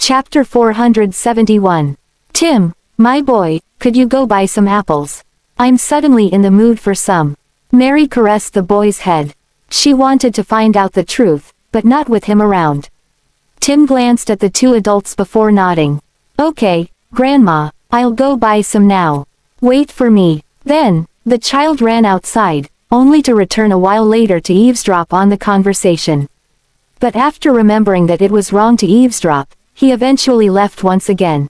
Chapter 471. Tim, my boy, could you go buy some apples? I'm suddenly in the mood for some. Mary caressed the boy's head. She wanted to find out the truth, but not with him around. Tim glanced at the two adults before nodding. Okay, Grandma, I'll go buy some now. Wait for me. Then, the child ran outside, only to return a while later to eavesdrop on the conversation. But after remembering that it was wrong to eavesdrop, he eventually left once again.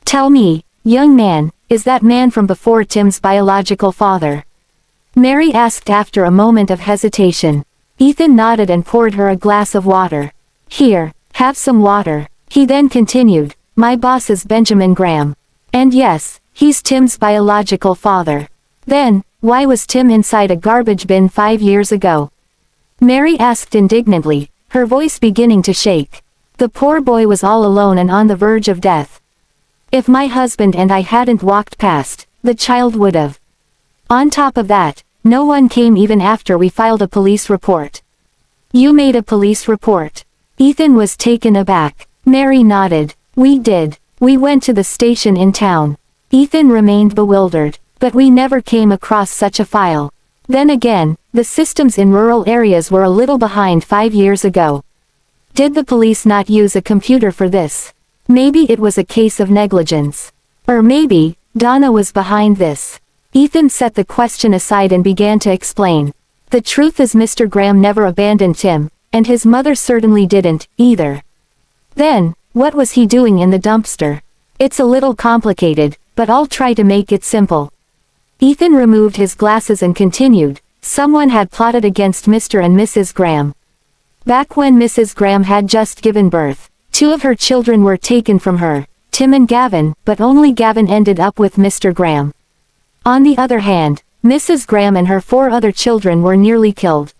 Tell me, young man, is that man from before Tim's biological father? Mary asked after a moment of hesitation. Ethan nodded and poured her a glass of water. Here, have some water. He then continued, my boss is Benjamin Graham. And yes, he's Tim's biological father. Then, why was Tim inside a garbage bin 5 years ago? Mary asked indignantly, her voice beginning to shake. The poor boy was all alone and on the verge of death. If my husband and I hadn't walked past, the child would have. On top of that, no one came even after we filed a police report. You made a police report? Ethan was taken aback. Mary nodded. We did. We went to the station in town. Ethan remained bewildered. But we never came across such a file. Then again, the systems in rural areas were a little behind 5 years ago. Did the police not use a computer for this? Maybe it was a case of negligence. Or maybe, Donna was behind this. Ethan set the question aside and began to explain. The truth is Mr. Graham never abandoned Tim, and his mother certainly didn't, either. Then, what was he doing in the dumpster? It's a little complicated, but I'll try to make it simple. Ethan removed his glasses and continued, someone had plotted against Mr. and Mrs. Graham. Back when Mrs. Graham had just given birth, 2 of her children were taken from her, Tim and Gavin, but only Gavin ended up with Mr. Graham. On the other hand, Mrs. Graham and her 4 other children were nearly killed.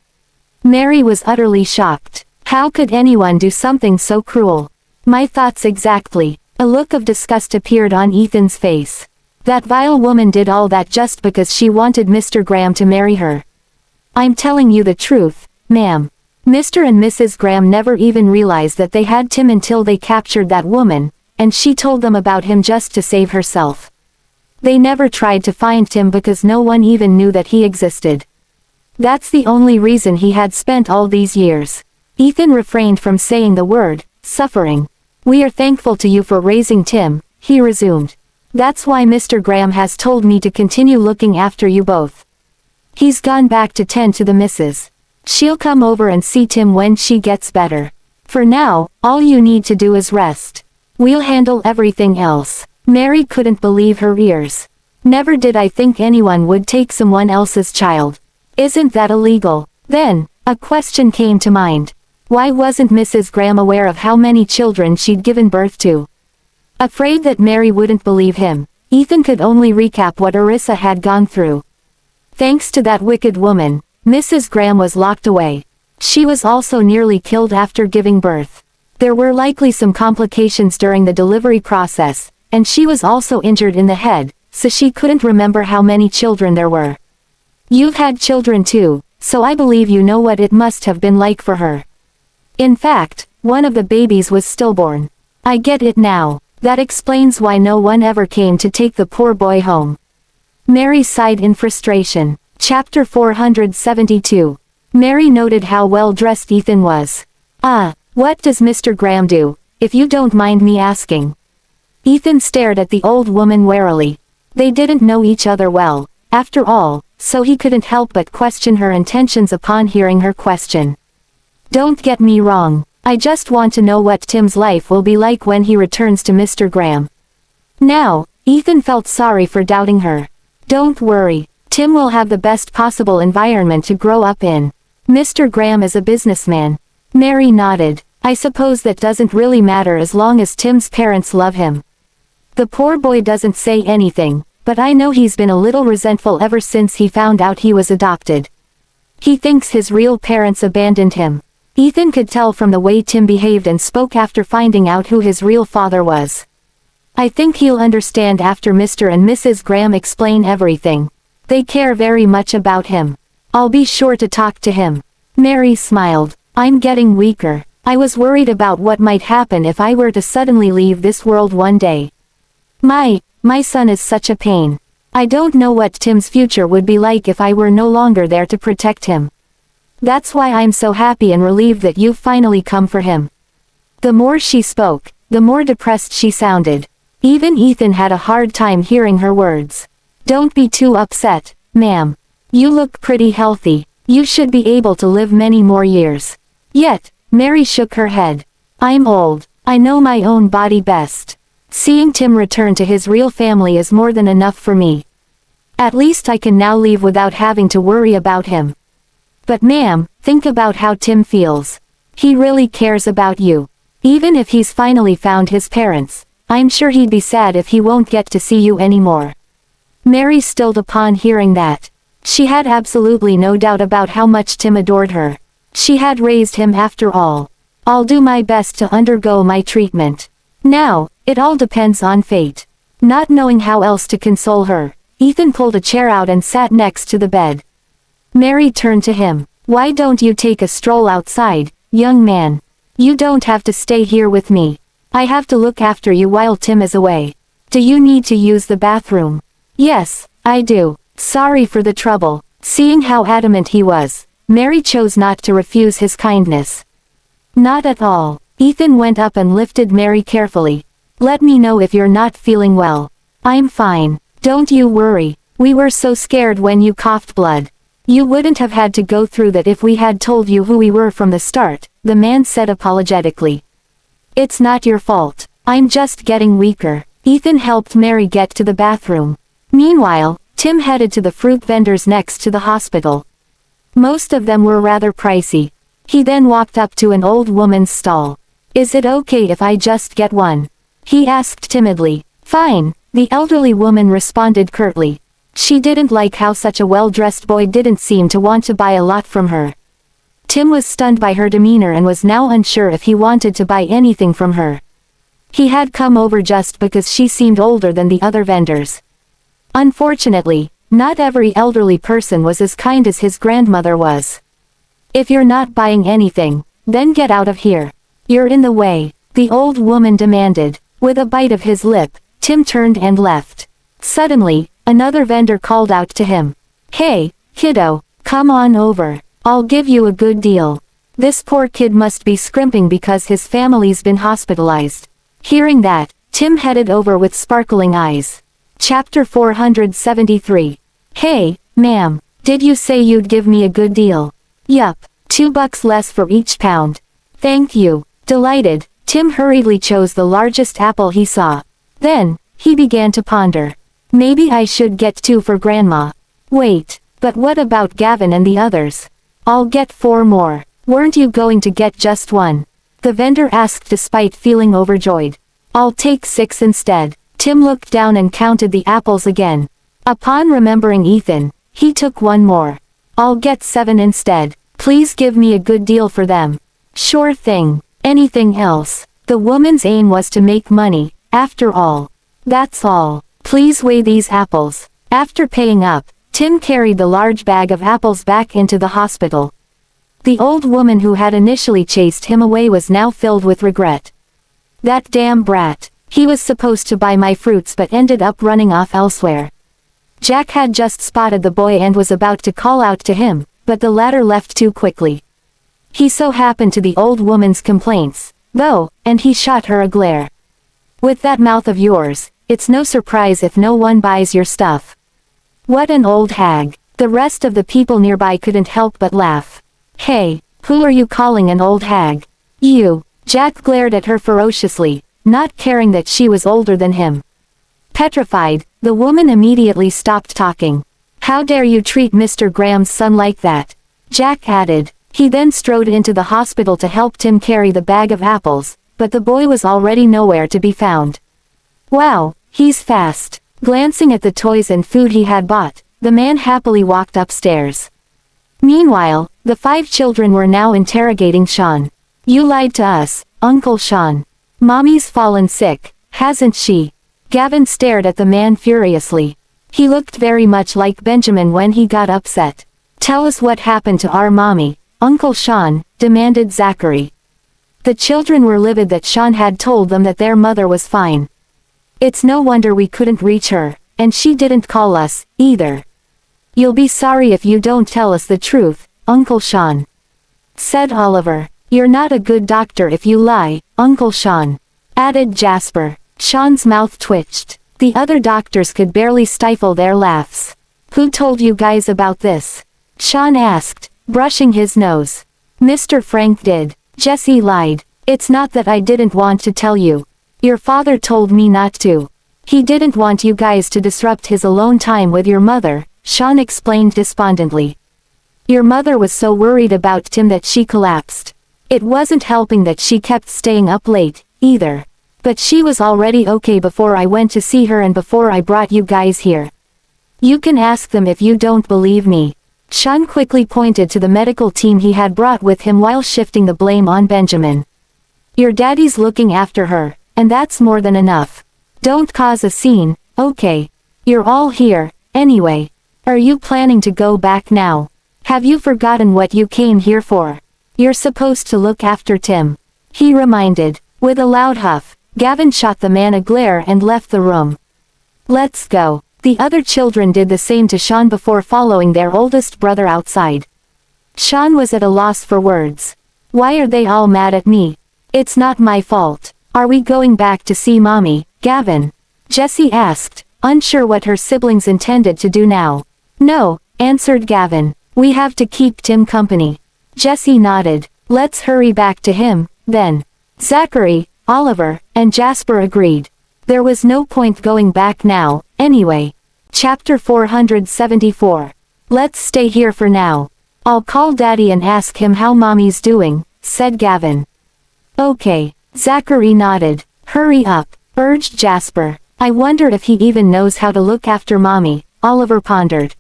Mary was utterly shocked. How could anyone do something so cruel? My thoughts exactly. A look of disgust appeared on Ethan's face. That vile woman did all that just because she wanted Mr. Graham to marry her. I'm telling you the truth, ma'am. Mr. and Mrs. Graham never even realized that they had Tim until they captured that woman, and she told them about him just to save herself. They never tried to find Tim because no one even knew that he existed. That's the only reason he had spent all these years. Ethan refrained from saying the word, suffering. We are thankful to you for raising Tim, he resumed. That's why Mr. Graham has told me to continue looking after you both. He's gone back to tend to the missus. She'll come over and see Tim when she gets better. For now, all you need to do is rest. We'll handle everything else. Mary couldn't believe her ears. Never did I think anyone would take someone else's child. Isn't that illegal? Then, a question came to mind. Why wasn't Mrs. Graham aware of how many children she'd given birth to? Afraid that Mary wouldn't believe him, Ethan could only recap what Orissa had gone through. Thanks to that wicked woman, Mrs. Graham was locked away. She was also nearly killed after giving birth. There were likely some complications during the delivery process, and she was also injured in the head, so she couldn't remember how many children there were. You've had children too, so I believe you know what it must have been like for her. In fact, one of the babies was stillborn. I get it now. That explains why no one ever came to take the poor boy home. Mary sighed in frustration. Chapter 472. Mary noted how well dressed Ethan was. What does Mr. Graham do, if you don't mind me asking? Ethan stared at the old woman warily. They didn't know each other well, after all, so he couldn't help but question her intentions upon hearing her question. Don't get me wrong, I just want to know what Tim's life will be like when he returns to Mr. Graham. Now, Ethan felt sorry for doubting her. Don't worry, Tim will have the best possible environment to grow up in. Mr. Graham is a businessman. Mary nodded. I suppose that doesn't really matter as long as Tim's parents love him. The poor boy doesn't say anything, but I know he's been a little resentful ever since he found out he was adopted. He thinks his real parents abandoned him. Ethan could tell from the way Tim behaved and spoke after finding out who his real father was. I think he'll understand after Mr. and Mrs. Graham explain everything. They care very much about him. I'll be sure to talk to him. Mary smiled. I'm getting weaker. I was worried about what might happen if I were to suddenly leave this world one day. My son is such a pain. I don't know what Tim's future would be like if I were no longer there to protect him. That's why I'm so happy and relieved that you've finally come for him." The more she spoke, the more depressed she sounded. Even Ethan had a hard time hearing her words. "Don't be too upset, ma'am. You look pretty healthy. You should be able to live many more years." Yet, Mary shook her head. "I'm old. I know my own body best. Seeing Tim return to his real family is more than enough for me. At least I can now leave without having to worry about him." "But ma'am, think about how Tim feels. He really cares about you. Even if he's finally found his parents, I'm sure he'd be sad if he won't get to see you anymore." Mary stilled upon hearing that. She had absolutely no doubt about how much Tim adored her. She had raised him after all. "I'll do my best to undergo my treatment. Now, it all depends on fate." Not knowing how else to console her, Ethan pulled a chair out and sat next to the bed. Mary turned to him. "Why don't you take a stroll outside, young man? You don't have to stay here with me. I have to look after you while Tim is away. Do you need to use the bathroom?" "Yes, I do. Sorry for the trouble." Seeing how adamant he was, Mary chose not to refuse his kindness. "Not at all." Ethan went up and lifted Mary carefully. "Let me know if you're not feeling well." "I'm fine. Don't you worry. We were so scared when you coughed blood. You wouldn't have had to go through that if we had told you who we were from the start," the man said apologetically. "It's not your fault. I'm just getting weaker." Ethan helped Mary get to the bathroom. Meanwhile, Tim headed to the fruit vendors next to the hospital. Most of them were rather pricey. He then walked up to an old woman's stall. "Is it okay if I just get one?" he asked timidly. "Fine," the elderly woman responded curtly. She didn't like how such a well-dressed boy didn't seem to want to buy a lot from her. Tim was stunned by her demeanor and was now unsure if he wanted to buy anything from her. He had come over just because she seemed older than the other vendors. Unfortunately, not every elderly person was as kind as his grandmother was. "If you're not buying anything, then get out of here. You're in the way," the old woman demanded. With a bite of his lip, Tim turned and left. Suddenly, another vendor called out to him. "Hey, kiddo, come on over. I'll give you a good deal." This poor kid must be scrimping because his family's been hospitalized. Hearing that, Tim headed over with sparkling eyes. Chapter 473. "Hey, ma'am, did you say you'd give me a good deal?" "Yup, $2 less for each pound." "Thank you." Delighted, Tim hurriedly chose the largest apple he saw. Then, he began to ponder. "Maybe I should get 2 for Grandma. Wait, but what about Gavin and the others?" "I'll get 4 more. Weren't you going to get just 1?" the vendor asked despite feeling overjoyed. "I'll take 6 instead." Tim looked down and counted the apples again. Upon remembering Ethan, he took 1 more. "I'll get 7 instead. Please give me a good deal for them." "Sure thing. Anything else?" The woman's aim was to make money, after all. "That's all. Please weigh these apples." After paying up, Tim carried the large bag of apples back into the hospital. The old woman who had initially chased him away was now filled with regret. "That damn brat. He was supposed to buy my fruits but ended up running off elsewhere." Jack had just spotted the boy and was about to call out to him, but the latter left too quickly. He so happened to the old woman's complaints, though, and he shot her a glare. "With that mouth of yours, it's no surprise if no one buys your stuff." "What an old hag." The rest of the people nearby couldn't help but laugh. "Hey, who are you calling an old hag?" "You." Jack glared at her ferociously, not caring that she was older than him. Petrified, the woman immediately stopped talking. "How dare you treat Mr. Graham's son like that?" Jack added. He then strode into the hospital to help Tim carry the bag of apples, but the boy was already nowhere to be found. "Wow, he's fast." Glancing at the toys and food he had bought, the man happily walked upstairs. Meanwhile, the 5 children were now interrogating Sean. "You lied to us, Uncle Sean. Mommy's fallen sick, hasn't she?" Gavin stared at the man furiously. He looked very much like Benjamin when he got upset. "Tell us what happened to our mommy, Uncle Sean," demanded Zachary. The children were livid that Sean had told them that their mother was fine. It's no wonder we couldn't reach her, and she didn't call us, either. You'll be sorry if you don't tell us the truth, Uncle Sean, said Oliver. You're not a good doctor if you lie, Uncle Sean, added Jasper. Sean's mouth twitched. The other doctors could barely stifle their laughs. Who told you guys about this? Sean asked, brushing his nose. Mr. Frank did. Jesse lied. It's not that I didn't want to tell you. Your father told me not to. He didn't want you guys to disrupt his alone time with your mother, Sean explained despondently. Your mother was so worried about Tim that she collapsed. It wasn't helping that she kept staying up late, either. But she was already okay before I went to see her and before I brought you guys here. You can ask them if you don't believe me. Sean quickly pointed to the medical team he had brought with him while shifting the blame on Benjamin. Your daddy's looking after her, and that's more than enough. Don't cause a scene, okay? You're all here, anyway. Are you planning to go back now? Have you forgotten what you came here for? You're supposed to look after Tim, he reminded. With a loud huff, Gavin shot the man a glare and left the room. Let's go. The other children did the same to Sean before following their oldest brother outside. Sean was at a loss for words. Why are they all mad at me? It's not my fault. Are we going back to see Mommy, Gavin? Jessie asked, unsure what her siblings intended to do now. No, answered Gavin. We have to keep Tim company. Jessie nodded. Let's hurry back to him, then. Zachary, Oliver, and Jasper agreed. There was no point going back now, anyway. Chapter 474. Let's stay here for now. I'll call Daddy and ask him how Mommy's doing, said Gavin. Okay. Zachary nodded. Hurry up, urged Jasper. I wonder if he even knows how to look after Mommy, Oliver pondered.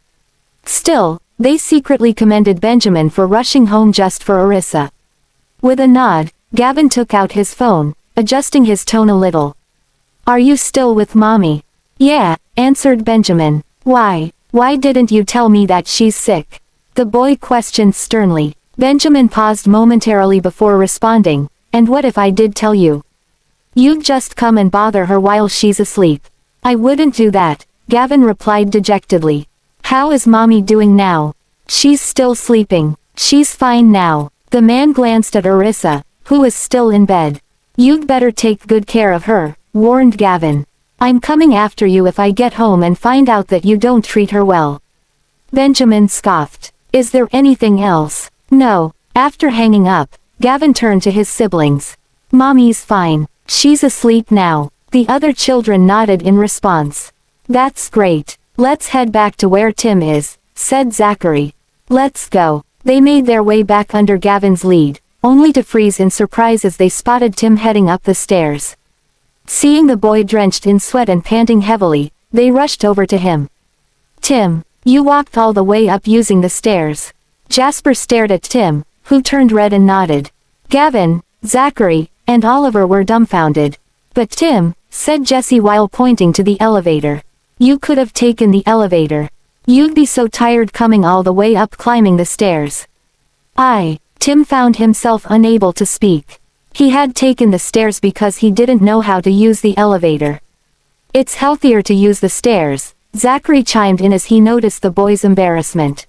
Still, they secretly commended Benjamin for rushing home just for Orissa. With a nod, Gavin took out his phone, adjusting his tone a little. Are you still with Mommy? Yeah, answered Benjamin. Why didn't you tell me that she's sick? The boy questioned sternly. Benjamin paused momentarily before responding. And what if I did tell you? You'd just come and bother her while she's asleep. I wouldn't do that, Gavin replied dejectedly. How is Mommy doing now? She's still sleeping. She's fine now. The man glanced at Orissa, who was still in bed. You'd better take good care of her, warned Gavin. I'm coming after you if I get home and find out that you don't treat her well. Benjamin scoffed. Is there anything else? No. After hanging up, Gavin turned to his siblings. Mommy's fine. She's asleep now. The other children nodded in response. That's great. Let's head back to where Tim is, said Zachary. Let's go. They made their way back under Gavin's lead, only to freeze in surprise as they spotted Tim heading up the stairs. Seeing the boy drenched in sweat and panting heavily, they rushed over to him. Tim, you walked all the way up using the stairs. Jasper stared at Tim, who turned red and nodded. Gavin, Zachary, and Oliver were dumbfounded. But Tim, said Jessie while pointing to the elevator. You could have taken the elevator. You'd be so tired coming all the way up climbing the stairs. Tim found himself unable to speak. He had taken the stairs because he didn't know how to use the elevator. It's healthier to use the stairs, Zachary chimed in as he noticed the boy's embarrassment.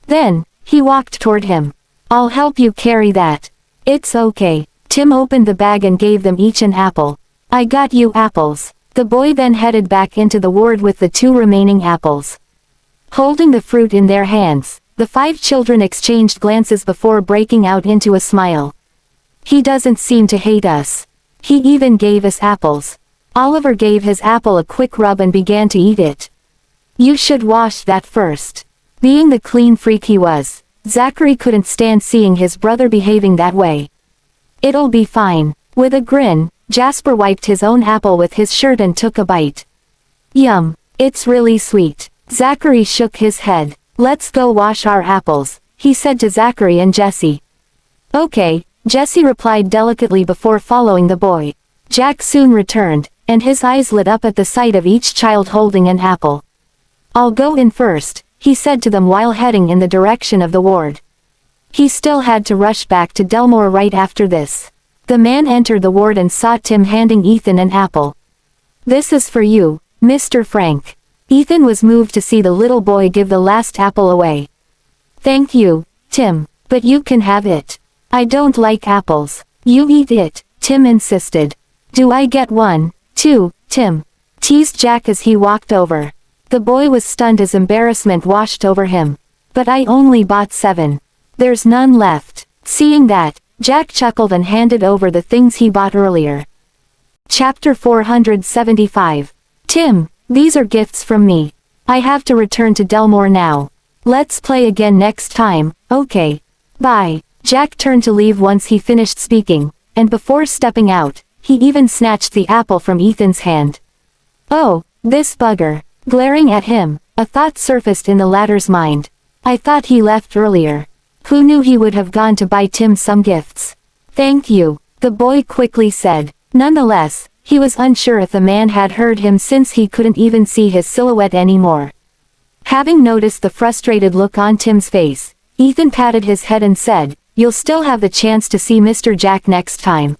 Then, he walked toward him. I'll help you carry that. It's okay. Tim opened the bag and gave them each an apple. I got you apples. The boy then headed back into the ward with the 2 remaining apples. Holding the fruit in their hands, the 5 children exchanged glances before breaking out into a smile. He doesn't seem to hate us. He even gave us apples. Oliver gave his apple a quick rub and began to eat it. You should wash that first. Being the clean freak he was, Zachary couldn't stand seeing his brother behaving that way. It'll be fine. With a grin, Jasper wiped his own apple with his shirt and took a bite. Yum, it's really sweet. Zachary shook his head. Let's go wash our apples, he said to Zachary and Jessie. Okay, Jessie replied delicately before following the boy. Jack soon returned, and his eyes lit up at the sight of each child holding an apple. I'll go in first, he said to them while heading in the direction of the ward. He still had to rush back to Delmore right after this. The man entered the ward and saw Tim handing Ethan an apple. "This is for you, Mr. Frank." Ethan was moved to see the little boy give the last apple away. "Thank you, Tim, but you can have it. I don't like apples." "You eat it," Tim insisted. "Do I get one, too, Tim?" teased Jack as he walked over. The boy was stunned as embarrassment washed over him. "But I only bought 7. There's none left." Seeing that, Jack chuckled and handed over the things he bought earlier. Chapter 475. "Tim, these are gifts from me. I have to return to Delmore now. Let's play again next time, okay? Bye." Jack turned to leave once he finished speaking, and before stepping out, he even snatched the apple from Ethan's hand. "Oh, this bugger." Glaring at him, a thought surfaced in the latter's mind. "I thought he left earlier. Who knew he would have gone to buy Tim some gifts?" "Thank you," the boy quickly said. Nonetheless, he was unsure if the man had heard him since he couldn't even see his silhouette anymore. Having noticed the frustrated look on Tim's face, Ethan patted his head and said, "You'll still have the chance to see Mr. Jack next time."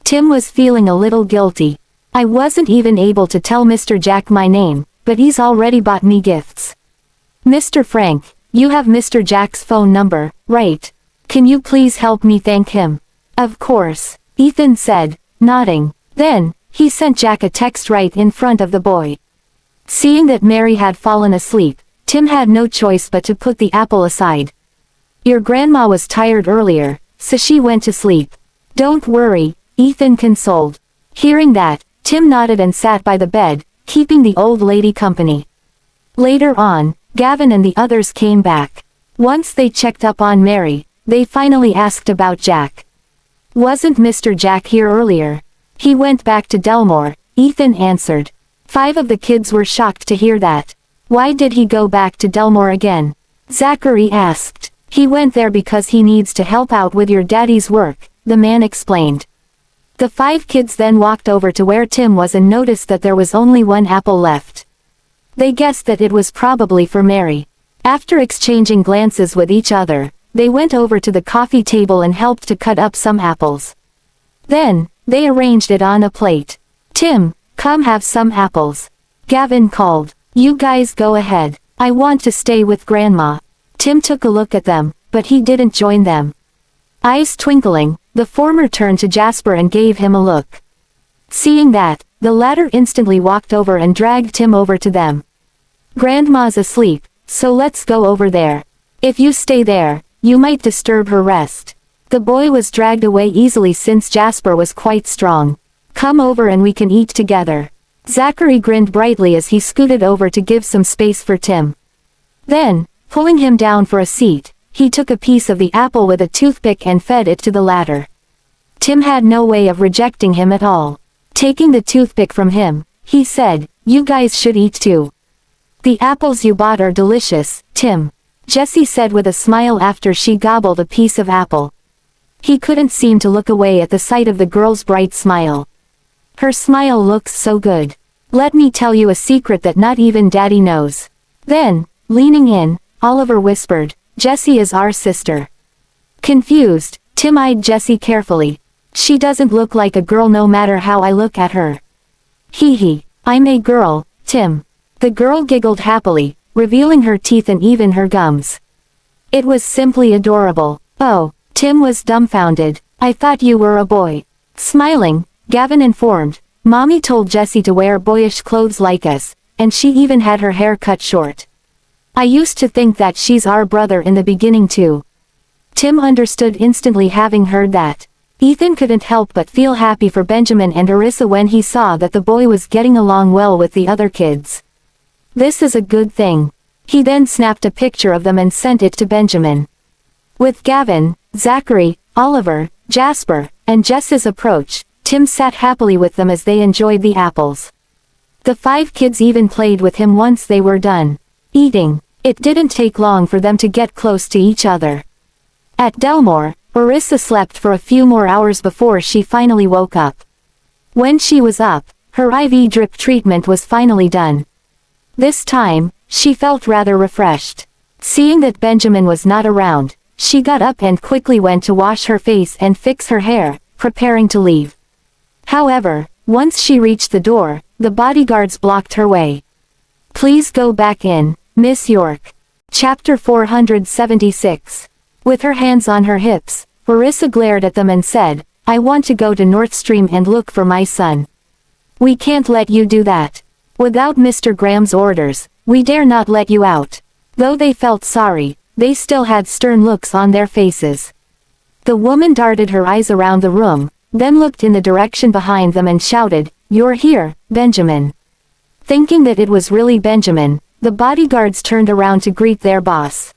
Tim was feeling a little guilty. "I wasn't even able to tell Mr. Jack my name, but he's already bought me gifts." "Mr. Frank, you have Mr. Jack's phone number, right? Can you please help me thank him?" "Of course," Ethan said, nodding. Then, he sent Jack a text right in front of the boy. Seeing that Mary had fallen asleep, Tim had no choice but to put the apple aside. "Your grandma was tired earlier, so she went to sleep. Don't worry," Ethan consoled. Hearing that, Tim nodded and sat by the bed, keeping the old lady company. Later on, Gavin and the others came back. Once they checked up on Mary, they finally asked about Jack. "Wasn't Mr. Jack here earlier?" "He went back to Delmore," Ethan answered. 5 of the kids were shocked to hear that. "Why did he go back to Delmore again?" Zachary asked. "He went there because he needs to help out with your daddy's work," the man explained. The 5 kids then walked over to where Tim was and noticed that there was only 1 apple left. They guessed that it was probably for Mary. After exchanging glances with each other, they went over to the coffee table and helped to cut up some apples. Then, they arranged it on a plate. "Tim, come have some apples," Gavin called. "You guys go ahead. I want to stay with Grandma." Tim took a look at them, but he didn't join them. Eyes twinkling, the former turned to Jasper and gave him a look. Seeing that, the latter instantly walked over and dragged Tim over to them. "Grandma's asleep, so let's go over there. If you stay there, you might disturb her rest." The boy was dragged away easily since Jasper was quite strong. "Come over and we can eat together." Zachary grinned brightly as he scooted over to give some space for Tim. Then, pulling him down for a seat, he took a piece of the apple with a toothpick and fed it to the latter. Tim had no way of rejecting him at all. Taking the toothpick from him, he said, "You guys should eat too." "The apples you bought are delicious, Tim," Jessie said with a smile after she gobbled a piece of apple. He couldn't seem to look away at the sight of the girl's bright smile. "Her smile looks so good. Let me tell you a secret that not even Daddy knows." Then, leaning in, Oliver whispered, "Jessie is our sister." Confused, Tim eyed Jessie carefully. "She doesn't look like a girl no matter how I look at her." "Hee hee, I'm a girl, Tim." The girl giggled happily, revealing her teeth and even her gums. It was simply adorable. "Oh," Tim was dumbfounded. "I thought you were a boy." Smiling, Gavin informed, "Mommy told Jessie to wear boyish clothes like us, and she even had her hair cut short. I used to think that she's our brother in the beginning too." Tim understood instantly having heard that. Ethan couldn't help but feel happy for Benjamin and Arissa when he saw that the boy was getting along well with the other kids. This is a good thing. He then snapped a picture of them and sent it to Benjamin. With Gavin, Zachary, Oliver, Jasper, and Jess's approach, Tim sat happily with them as they enjoyed the apples. The 5 kids even played with him once they were done eating. It didn't take long for them to get close to each other. At Delmore, Arissa slept for a few more hours before she finally woke up. When she was up, her IV drip treatment was finally done. This time, she felt rather refreshed. Seeing that Benjamin was not around, she got up and quickly went to wash her face and fix her hair, preparing to leave. However, once she reached the door, the bodyguards blocked her way. "Please go back in, Miss York." Chapter 476. With her hands on her hips, Orissa glared at them and said, "I want to go to North Stream and look for my son. We can't let you do that. Without Mr. Graham's orders, we dare not let you out." Though they felt sorry, they still had stern looks on their faces. The woman darted her eyes around the room, then looked in the direction behind them and shouted, "You're here, Benjamin." Thinking that it was really Benjamin, the bodyguards turned around to greet their boss.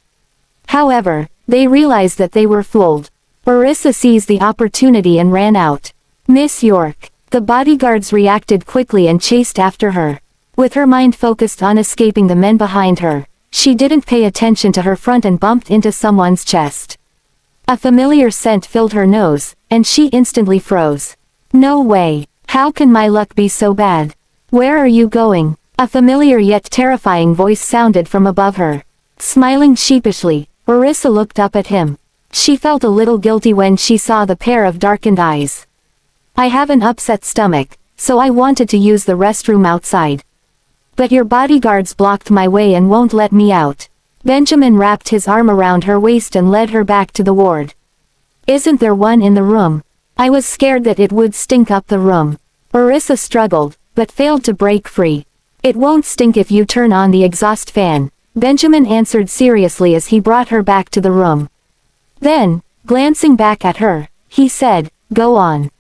However, they realized that they were fooled. Orissa seized the opportunity and ran out. "Miss York." The bodyguards reacted quickly and chased after her. With her mind focused on escaping the men behind her, she didn't pay attention to her front and bumped into someone's chest. A familiar scent filled her nose, and she instantly froze. "No way. How can my luck be so bad? Where are you going?" A familiar yet terrifying voice sounded from above her. Smiling sheepishly, Orissa looked up at him. She felt a little guilty when she saw the pair of darkened eyes. "I have an upset stomach, so I wanted to use the restroom outside. But your bodyguards blocked my way and won't let me out." Benjamin wrapped his arm around her waist and led her back to the ward. "Isn't there one in the room? I was scared that it would stink up the room." Orissa struggled, but failed to break free. "It won't stink if you turn on the exhaust fan," Benjamin answered seriously as he brought her back to the room. Then, glancing back at her, he said, "Go on."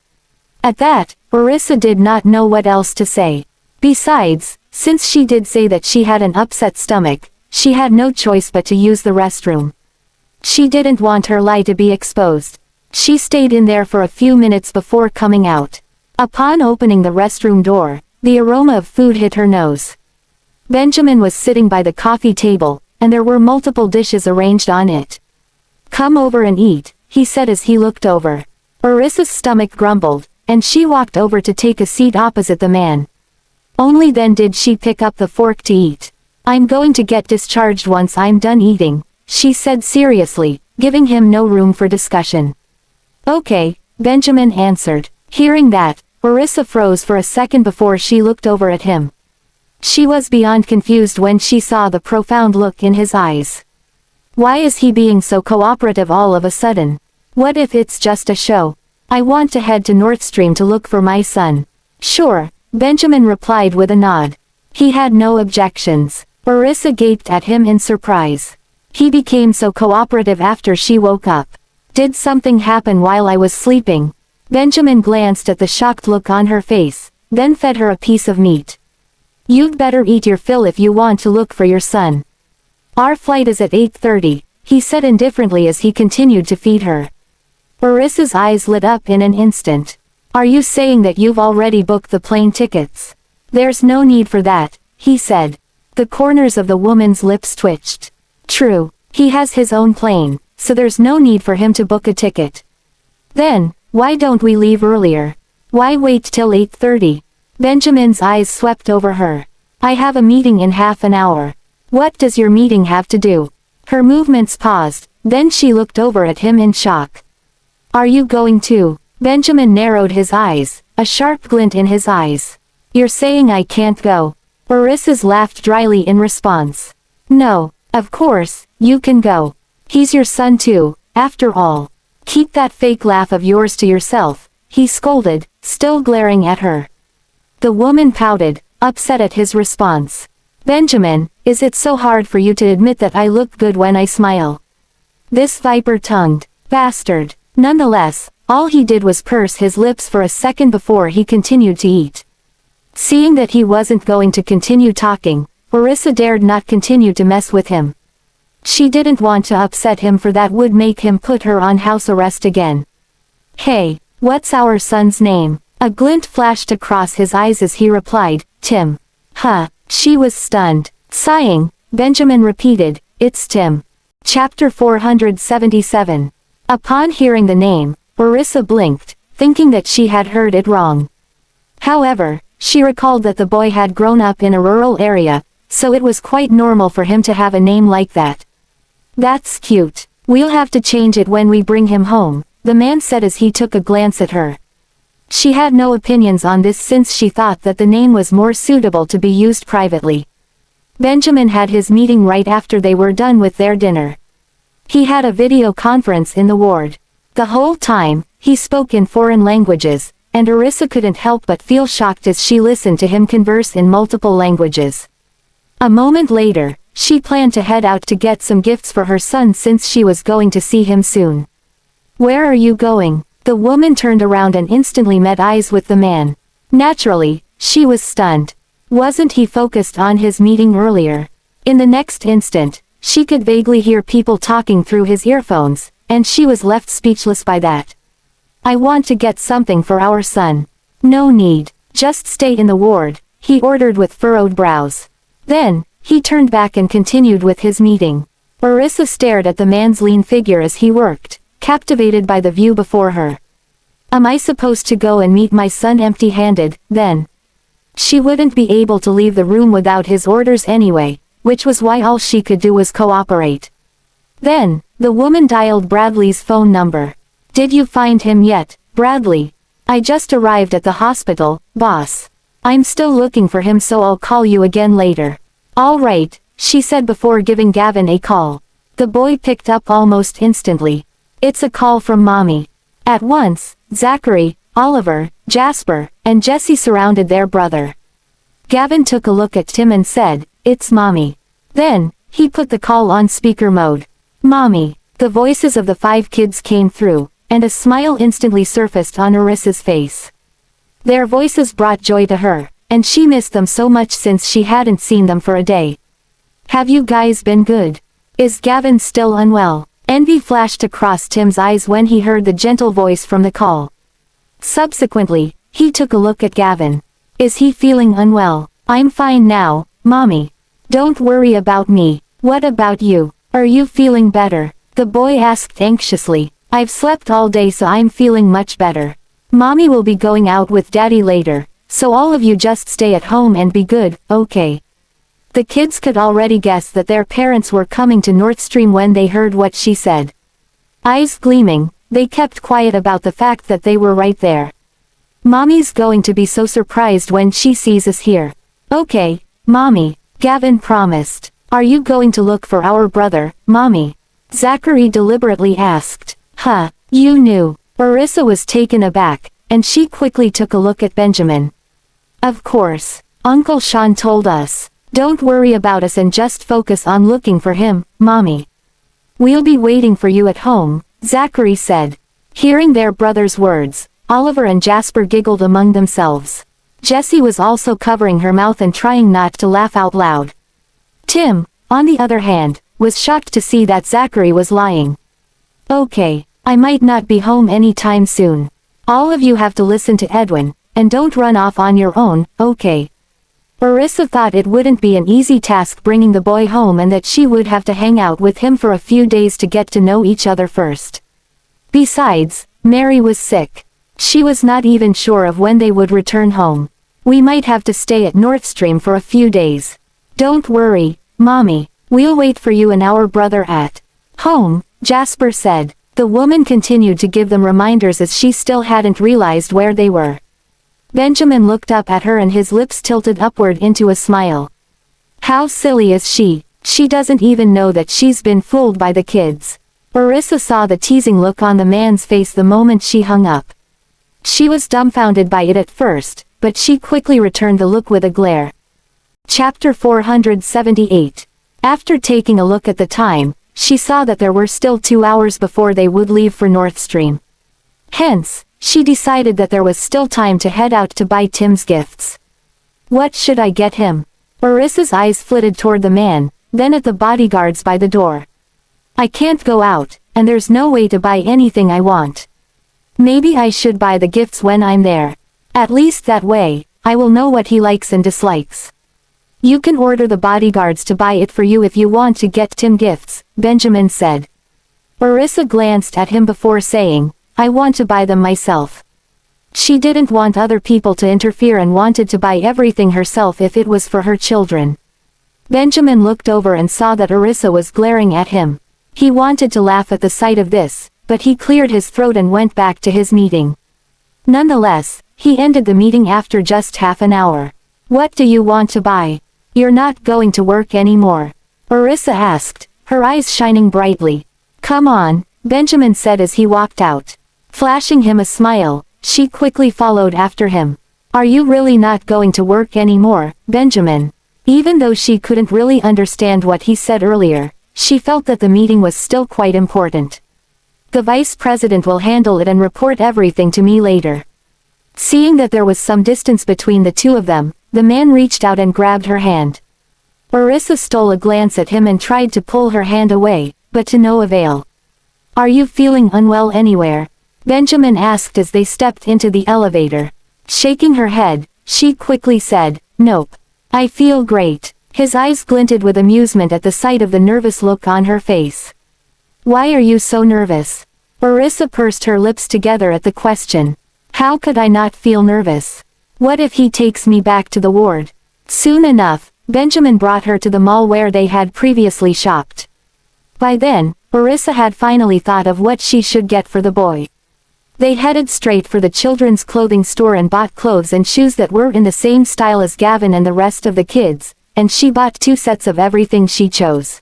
At that, Orissa did not know what else to say. Besides, since she did say that she had an upset stomach, she had no choice but to use the restroom. She didn't want her lie to be exposed. She stayed in there for a few minutes before coming out. Upon opening the restroom door, the aroma of food hit her nose. Benjamin was sitting by the coffee table, and there were multiple dishes arranged on it. "Come over and eat," he said as he looked over. Orissa's stomach grumbled, and she walked over to take a seat opposite the man. Only then did she pick up the fork to eat. "I'm going to get discharged once I'm done eating," she said seriously, giving him no room for discussion. "Okay," Benjamin answered. Hearing that, Orissa froze for a second before she looked over at him. She was beyond confused when she saw the profound look in his eyes. Why is he being so cooperative all of a sudden? What if it's just a show? "I want to head to North Stream to look for my son." "Sure," Benjamin replied with a nod. He had no objections. Orissa gaped at him in surprise. He became so cooperative after she woke up. "Did something happen while I was sleeping?" Benjamin glanced at the shocked look on her face, then fed her a piece of meat. "You'd better eat your fill if you want to look for your son. Our flight is at 8:30, he said indifferently as he continued to feed her. Orissa's eyes lit up in an instant. "Are you saying that you've already booked the plane tickets?" "There's no need for that," he said. The corners of the woman's lips twitched. "True, he has his own plane, so there's no need for him to book a ticket. Then, why don't we leave earlier? Why wait till 8:30? Benjamin's eyes swept over her. "I have a meeting in half an hour." "What does your meeting have to do?" Her movements paused, then she looked over at him in shock. "Are you going to?" Benjamin narrowed his eyes, a sharp glint in his eyes. "You're saying I can't go?" Orissa laughed dryly in response. "No, of course, you can go. He's your son too, after all. Keep that fake laugh of yours to yourself," he scolded, still glaring at her. The woman pouted, upset at his response. "Benjamin, is it so hard for you to admit that I look good when I smile?" This viper-tongued bastard. Nonetheless, all he did was purse his lips for a second before he continued to eat. Seeing that he wasn't going to continue talking, Orissa dared not continue to mess with him. She didn't want to upset him, for that would make him put her on house arrest again. "Hey, what's our son's name?" A glint flashed across his eyes as he replied, "Tim." "Huh." She was stunned. Sighing, Benjamin repeated, "It's Tim." Chapter 477. Upon hearing the name, Orissa blinked, thinking that she had heard it wrong. However, she recalled that the boy had grown up in a rural area, so it was quite normal for him to have a name like that. "That's cute. We'll have to change it when we bring him home," the man said as he took a glance at her. She had no opinions on this since she thought that the name was more suitable to be used privately. Benjamin had his meeting right after they were done with their dinner. He had a video conference in the ward. The whole time, he spoke in foreign languages, and Arissa couldn't help but feel shocked as she listened to him converse in multiple languages. A moment later, she planned to head out to get some gifts for her son since she was going to see him soon. "Where are you going?" The woman turned around and instantly met eyes with the man. Naturally, she was stunned. Wasn't he focused on his meeting earlier? In the next instant, she could vaguely hear people talking through his earphones, and she was left speechless by that. "I want to get something for our son." "No need, just stay in the ward," he ordered with furrowed brows. Then, he turned back and continued with his meeting. Arissa stared at the man's lean figure as he worked, captivated by the view before her. "Am I supposed to go and meet my son empty-handed, then?" She wouldn't be able to leave the room without his orders anyway, which was why all she could do was cooperate. Then, the woman dialed Bradley's phone number. "Did you find him yet, Bradley?" "I just arrived at the hospital, boss. I'm still looking for him, so I'll call you again later." "All right," she said before giving Gavin a call. The boy picked up almost instantly. "It's a call from Mommy." At once, Zachary, Oliver, Jasper, and Jesse surrounded their brother. Gavin took a look at Tim and said, "It's Mommy." Then, he put the call on speaker mode. "Mommy." The voices of the 5 kids came through, and a smile instantly surfaced on Arissa's face. Their voices brought joy to her, and she missed them so much since she hadn't seen them for a day. "Have you guys been good? Is Gavin still unwell?" Envy flashed across Tim's eyes when he heard the gentle voice from the call. Subsequently, he took a look at Gavin. "Is he feeling unwell?" "I'm fine now, Mommy. Don't worry about me. What about you? Are you feeling better?" the boy asked anxiously. "I've slept all day, so I'm feeling much better. Mommy will be going out with Daddy later, so all of you just stay at home and be good, okay?" The kids could already guess that their parents were coming to Northstream when they heard what she said. Eyes gleaming, they kept quiet about the fact that they were right there. "Mommy's going to be so surprised when she sees us here." "Okay, Mommy," Gavin promised. "Are you going to look for our brother, Mommy?" Zachary deliberately asked. "Huh, you knew." Arissa was taken aback, and she quickly took a look at Benjamin. "Of course, Uncle Sean told us. Don't worry about us and just focus on looking for him, Mommy. We'll be waiting for you at home," Zachary said. Hearing their brother's words, Oliver and Jasper giggled among themselves. Jessie was also covering her mouth and trying not to laugh out loud. Tim, on the other hand, was shocked to see that Zachary was lying. "Okay, I might not be home anytime soon. All of you have to listen to Edwin, and don't run off on your own, okay?" Arissa thought it wouldn't be an easy task bringing the boy home and that she would have to hang out with him for a few days to get to know each other first. Besides, Mary was sick. She was not even sure of when they would return home. "We might have to stay at Northstream for a few days. Don't worry, Mommy, we'll wait for you and our brother at home," Jasper said. The woman continued to give them reminders as she still hadn't realized where they were. Benjamin looked up at her and his lips tilted upward into a smile. How silly is she? She doesn't even know that she's been fooled by the kids. Arissa saw the teasing look on the man's face the moment she hung up. She was dumbfounded by it at first, but she quickly returned the look with a glare. Chapter 478. After taking a look at the time, she saw that there were still 2 hours before they would leave for Northstream. Hence, she decided that there was still time to head out to buy Tim's gifts. What should I get him? Arissa's eyes flitted toward the man, then at the bodyguards by the door. I can't go out, and there's no way to buy anything I want. Maybe I should buy the gifts when I'm there. At least that way, I will know what he likes and dislikes. You can order the bodyguards to buy it for you if you want to get Tim gifts, Benjamin said. Arissa glanced at him before saying, I want to buy them myself. She didn't want other people to interfere and wanted to buy everything herself if it was for her children. Benjamin looked over and saw that Arissa was glaring at him. He wanted to laugh at the sight of this, but he cleared his throat and went back to his meeting. Nonetheless, he ended the meeting after just half an hour. What do you want to buy? You're not going to work anymore? Orissa asked, her eyes shining brightly. Come on, Benjamin said as he walked out. Flashing him a smile, she quickly followed after him. Are you really not going to work anymore, Benjamin? Even though she couldn't really understand what he said earlier, she felt that the meeting was still quite important. The vice president will handle it and report everything to me later. Seeing that there was some distance between the two of them, the man reached out and grabbed her hand. Orissa stole a glance at him and tried to pull her hand away, but to no avail. Are you feeling unwell anywhere? Benjamin asked as they stepped into the elevator. Shaking her head, she quickly said, Nope. I feel great. His eyes glinted with amusement at the sight of the nervous look on her face. Why are you so nervous? Orissa pursed her lips together at the question. How could I not feel nervous? What if he takes me back to the ward? Soon enough, Benjamin brought her to the mall where they had previously shopped. By then, Orissa had finally thought of what she should get for the boy. They headed straight for the children's clothing store and bought clothes and shoes that were in the same style as Gavin and the rest of the kids, and she bought 2 sets of everything she chose.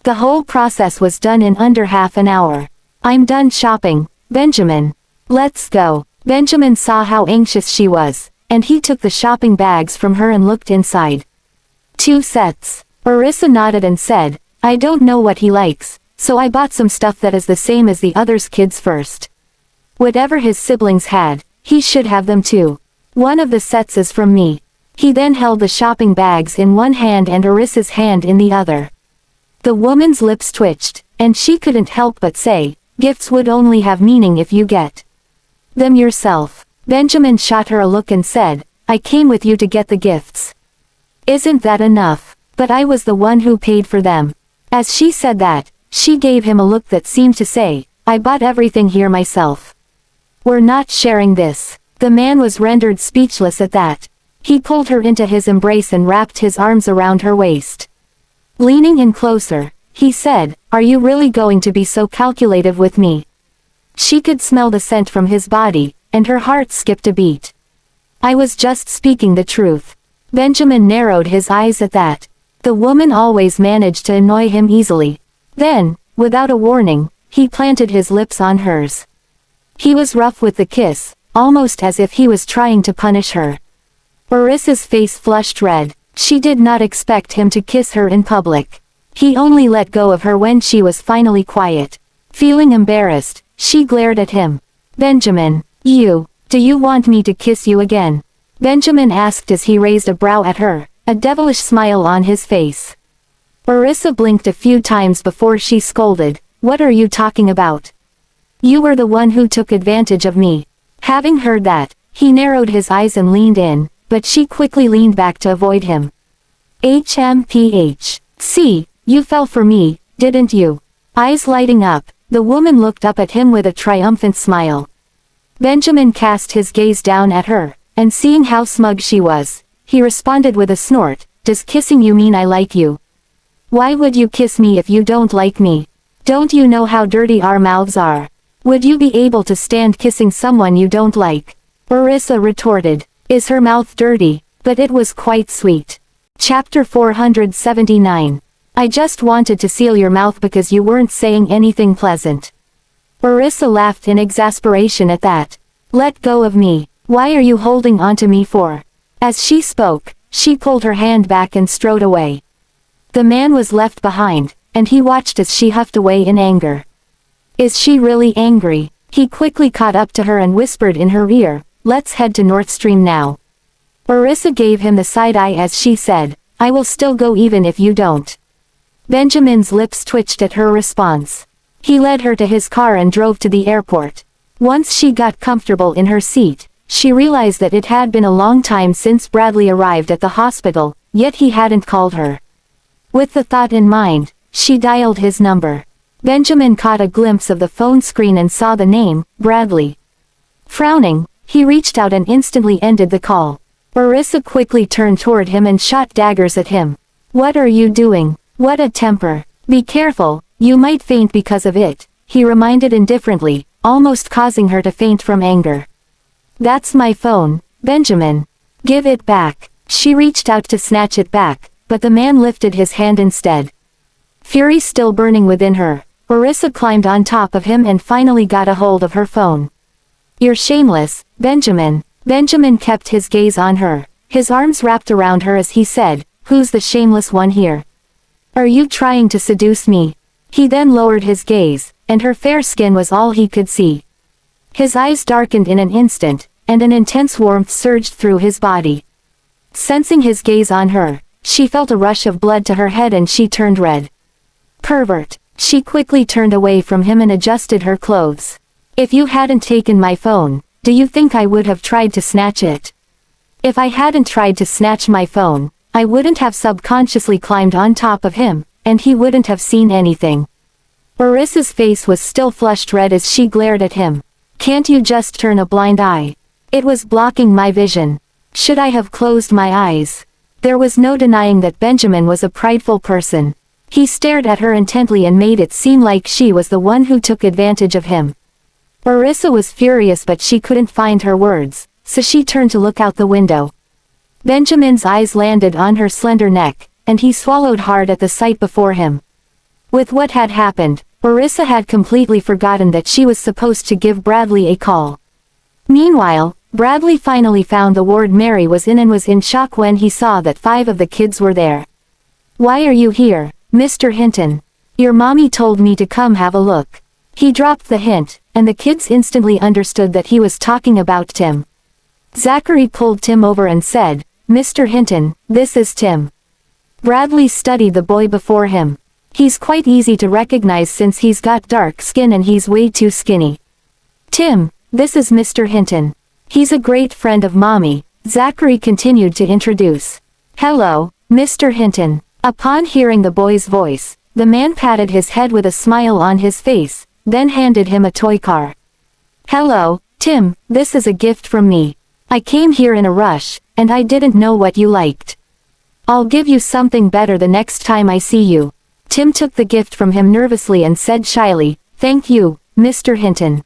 The whole process was done in under half an hour. I'm done shopping, Benjamin. Let's go. Benjamin saw how anxious she was, and he took the shopping bags from her and looked inside. 2 sets. Orissa nodded and said, I don't know what he likes, so I bought some stuff that is the same as the others' kids first. Whatever his siblings had, he should have them too. One of the sets is from me. He then held the shopping bags in one hand and Orissa's hand in the other. The woman's lips twitched, and she couldn't help but say, gifts would only have meaning if you get them yourself. Benjamin shot her a look and said, I came with you to get the gifts. Isn't that enough? But I was the one who paid for them. As she said that, she gave him a look that seemed to say, I bought everything here myself. We're not sharing this. The man was rendered speechless at that. He pulled her into his embrace and wrapped his arms around her waist. Leaning in closer, he said, Are you really going to be so calculative with me? She could smell the scent from his body, and her heart skipped a beat. I was just speaking the truth. Benjamin narrowed his eyes at that. The woman always managed to annoy him easily. Then, without a warning, he planted his lips on hers. He was rough with the kiss, almost as if he was trying to punish her. Orissa's face flushed red. She did not expect him to kiss her in public. He only let go of her when she was finally quiet. Feeling embarrassed, she glared at him. Benjamin, do you want me to kiss you again? Benjamin asked as he raised a brow at her, a devilish smile on his face. Orissa blinked a few times before she scolded, What are you talking about? You were the one who took advantage of me. Having heard that, he narrowed his eyes and leaned in, but she quickly leaned back to avoid him. HMPH. See, you fell for me, didn't you? Eyes lighting up, the woman looked up at him with a triumphant smile. Benjamin cast his gaze down at her, and seeing how smug she was, he responded with a snort, Does kissing you mean I like you? Why would you kiss me if you don't like me? Don't you know how dirty our mouths are? Would you be able to stand kissing someone you don't like? Orissa retorted. Is her mouth dirty? But it was quite sweet. Chapter 479. I just wanted to seal your mouth because you weren't saying anything pleasant. Orissa laughed in exasperation at that. Let go of me. Why are you holding onto me for? As she spoke, she pulled her hand back and strode away. The man was left behind, and he watched as she huffed away in anger. Is she really angry? He quickly caught up to her and whispered in her ear, Let's head to Northstream now. Orissa gave him the side eye as she said, I will still go even if you don't. Benjamin's lips twitched at her response. He led her to his car and drove to the airport. Once she got comfortable in her seat, she realized that it had been a long time since Bradley arrived at the hospital, yet he hadn't called her. With the thought in mind, she dialed his number. Benjamin caught a glimpse of the phone screen and saw the name, Bradley. Frowning, he reached out and instantly ended the call. Orissa quickly turned toward him and shot daggers at him. What are you doing? What a temper. Be careful, you might faint because of it, he reminded indifferently, almost causing her to faint from anger. That's my phone, Benjamin. Give it back. She reached out to snatch it back, but the man lifted his hand instead. Fury still burning within her, Orissa climbed on top of him and finally got a hold of her phone. You're shameless, Benjamin. Benjamin kept his gaze on her, his arms wrapped around her as he said, who's the shameless one here? Are you trying to seduce me? He then lowered his gaze, and her fair skin was all he could see. His eyes darkened in an instant, and an intense warmth surged through his body. Sensing his gaze on her, she felt a rush of blood to her head and she turned red. Pervert. She quickly turned away from him and adjusted her clothes. If you hadn't taken my phone, do you think I would have tried to snatch it? If I hadn't tried to snatch my phone, I wouldn't have subconsciously climbed on top of him, and he wouldn't have seen anything. Orissa's face was still flushed red as she glared at him. Can't you just turn a blind eye? It was blocking my vision. Should I have closed my eyes? There was no denying that Benjamin was a prideful person. He stared at her intently and made it seem like she was the one who took advantage of him. Orissa was furious but she couldn't find her words, so she turned to look out the window. Benjamin's eyes landed on her slender neck, and he swallowed hard at the sight before him. With what had happened, Orissa had completely forgotten that she was supposed to give Bradley a call. Meanwhile, Bradley finally found the ward Mary was in and was in shock when he saw that 5 of the kids were there. Why are you here, Mr. Hinton? Your mommy told me to come have a look. He dropped the hint, and the kids instantly understood that he was talking about Tim. Zachary pulled Tim over and said, Mr. Hinton, this is Tim. Bradley studied the boy before him. He's quite easy to recognize since he's got dark skin and he's way too skinny. Tim, this is Mr. Hinton. He's a great friend of mommy, Zachary continued to introduce. Hello, Mr. Hinton. Upon hearing the boy's voice, the man patted his head with a smile on his face, then handed him a toy car. Hello, Tim, this is a gift from me. I came here in a rush, and I didn't know what you liked. I'll give you something better the next time I see you. Tim took the gift from him nervously and said shyly, Thank you, Mr. Hinton.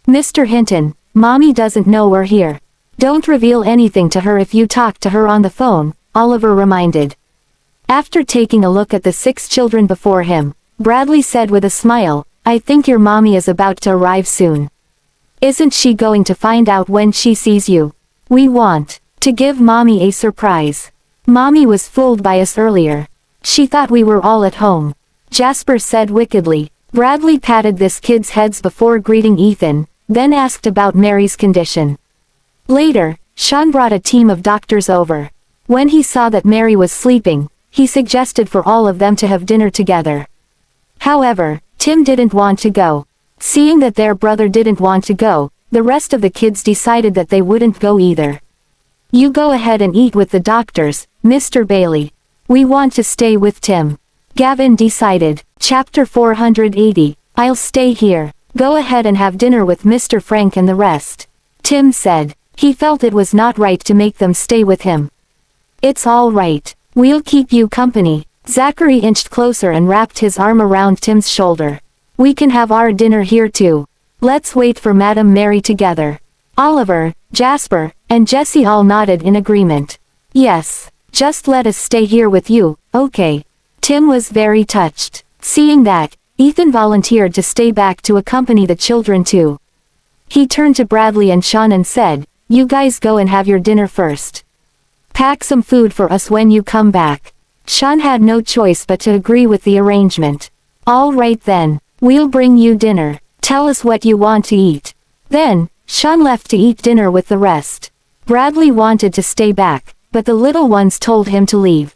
Mr. Hinton, mommy doesn't know we're here. Don't reveal anything to her if you talk to her on the phone, Oliver reminded. After taking a look at the 6 children before him, Bradley said with a smile, I think your mommy is about to arrive soon. Isn't she going to find out when she sees you? We want to give mommy a surprise. Mommy was fooled by us earlier. She thought we were all at home. Jasper said wickedly. Bradley patted this kid's heads before greeting Ethan, then asked about Mary's condition. Later, Sean brought a team of doctors over. When he saw that Mary was sleeping, he suggested for all of them to have dinner together. However, Tim didn't want to go. Seeing that their brother didn't want to go, the rest of the kids decided that they wouldn't go either. You go ahead and eat with the doctors, Mr. Bailey. We want to stay with Tim. Gavin decided. Chapter 480. I'll stay here. Go ahead and have dinner with Mr. Frank and the rest. Tim said. He felt it was not right to make them stay with him. It's all right. We'll keep you company. Zachary inched closer and wrapped his arm around Tim's shoulder. We can have our dinner here too. Let's wait for Madame Mary together. Oliver, Jasper, and Jesse all nodded in agreement. Yes, just let us stay here with you, okay. Tim was very touched. Seeing that, Ethan volunteered to stay back to accompany the children too. He turned to Bradley and Sean and said, You guys go and have your dinner first. Pack some food for us when you come back. Sean had no choice but to agree with the arrangement. All right then, we'll bring you dinner. Tell us what you want to eat. Then, Sean left to eat dinner with the rest. Bradley wanted to stay back, but the little ones told him to leave.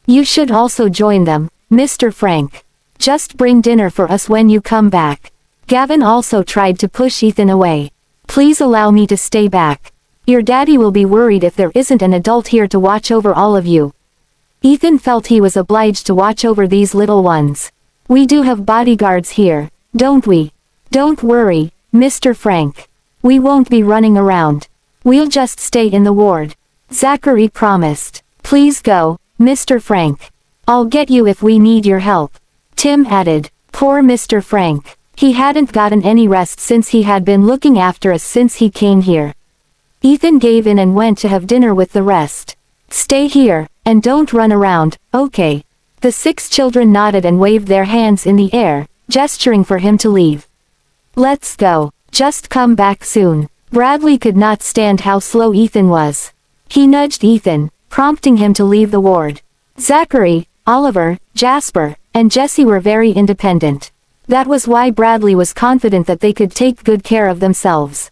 You should also join them, Mr. Frank. Just bring dinner for us when you come back. Gavin also tried to push Ethan away. Please allow me to stay back. Your daddy will be worried if there isn't an adult here to watch over all of you. Ethan felt he was obliged to watch over these little ones. We do have bodyguards here, don't we? Don't worry, Mr. Frank. We won't be running around. We'll just stay in the ward. Zachary promised. Please go, Mr. Frank. I'll get you if we need your help. Tim added. Poor Mr. Frank. He hadn't gotten any rest since he had been looking after us since he came here. Ethan gave in and went to have dinner with the rest. Stay here, and don't run around, okay? The 6 children nodded and waved their hands in the air, gesturing for him to leave. Let's go. Just come back soon. Bradley could not stand how slow Ethan was. He nudged Ethan, prompting him to leave the ward. Zachary, Oliver, Jasper, and Jesse were very independent. That was why Bradley was confident that they could take good care of themselves.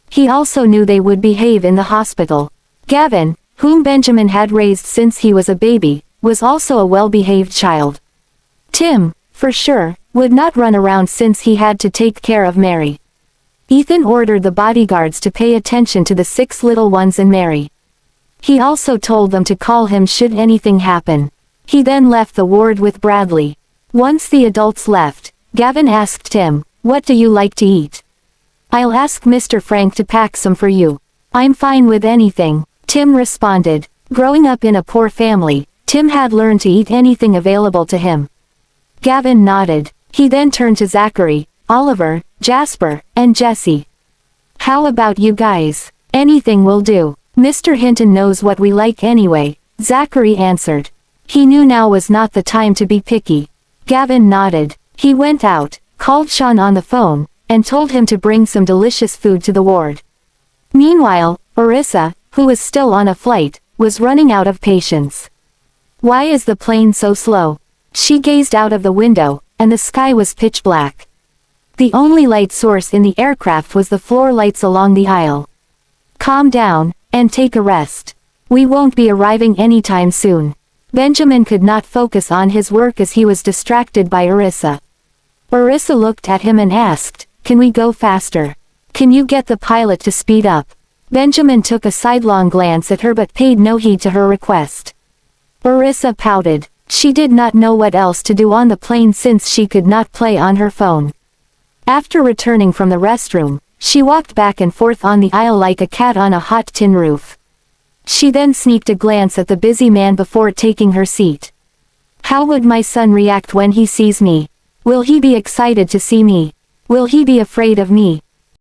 He also knew they would behave in the hospital. Gavin, whom Benjamin had raised since he was a baby, was also a well-behaved child. Tim, for sure, would not run around since he had to take care of Mary. Ethan ordered the bodyguards to pay attention to the 6 little ones and Mary. He also told them to call him should anything happen. He then left the ward with Bradley. Once the adults left, Gavin asked Tim, "What do you like to eat?" "I'll ask Mr. Frank to pack some for you." "I'm fine with anything," Tim responded. Growing up in a poor family, Tim had learned to eat anything available to him. Gavin nodded. He then turned to Zachary, Oliver, Jasper, and Jesse. "How about you guys? Anything will do. Mr. Hinton knows what we like anyway," Zachary answered. He knew now was not the time to be picky. Gavin nodded. He went out, called Sean on the phone, and told him to bring some delicious food to the ward. Meanwhile, Orissa, who was still on a flight, was running out of patience. Why is the plane so slow? She gazed out of the window, and the sky was pitch black. The only light source in the aircraft was the floor lights along the aisle. Calm down, and take a rest. We won't be arriving anytime soon. Benjamin could not focus on his work as he was distracted by Orissa. Orissa looked at him and asked, "Can we go faster? Can you get the pilot to speed up?" Benjamin took a sidelong glance at her but paid no heed to her request. Orissa pouted. She did not know what else to do on the plane since she could not play on her phone. After returning from the restroom, she walked back and forth on the aisle like a cat on a hot tin roof. She then sneaked a glance at the busy man before taking her seat. How would my son react when he sees me? Will he be excited to see me? Will he be afraid of me?